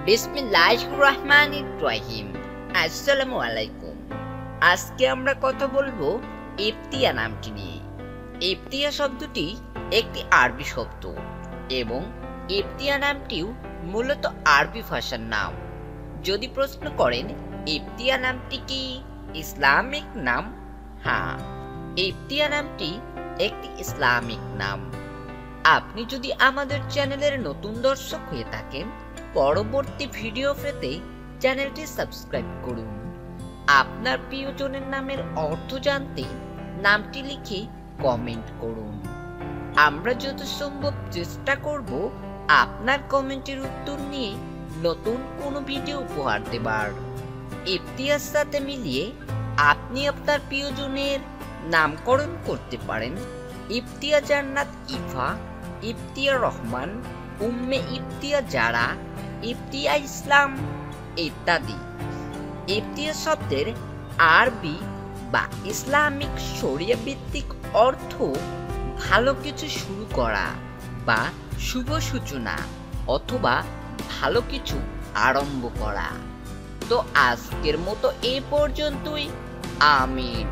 বিসমিল্লাহির রহমানির রহিম। আসসালামু আলাইকুম। আজকে আমরা কথা বলবো ইফতিয়া নামটি নিয়ে। ইফতিয়া শব্দটি একটি আরবি শব্দ এবং ইফতিয়া নামটিও মূলত আরবি ভাষার নাম। যদি প্রশ্ন করেন ইফতিয়া নামটি কি ইসলামিক নাম, হ্যাঁ, ইফতিয়া নামটি একটি ইসলামিক নাম। আপনি যদি আমাদের চ্যানেলের নতুন দর্শক হয়ে থাকেন, পরবর্তী ভিডিও পেতে চ্যানেলটি সাবস্ক্রাইব করুন। আপনার প্রিয়জনের নামের অর্থ জানতে নামটি লিখে কমেন্ট করুন। আমরা যত সম্ভব চেষ্টা করব আপনার কমেন্টের উত্তর নিয়ে নতুন কোনো ভিডিও উপহার দেবার। ইফতিয়ার সাথে মিলিয়ে আপনি আপনার প্রিয়জনের নামকরণ করতে পারেন ইফতিয়া জান্নাত ইফা, ইফতিয়া রহমান, উম্মে ইফতিয়া জারা, ইফতিয়া ইসলাম ইত্যাদি। ইফতিয়া শব্দের আরবি বা ইসলামিক শরিয়া ভিত্তিক অর্থ ভালো কিছু শুরু করা বা শুভ সূচনা অথবা ভালো কিছু আরম্ভ করা। তো আজকের মতো এ পর্যন্তই। আমিন।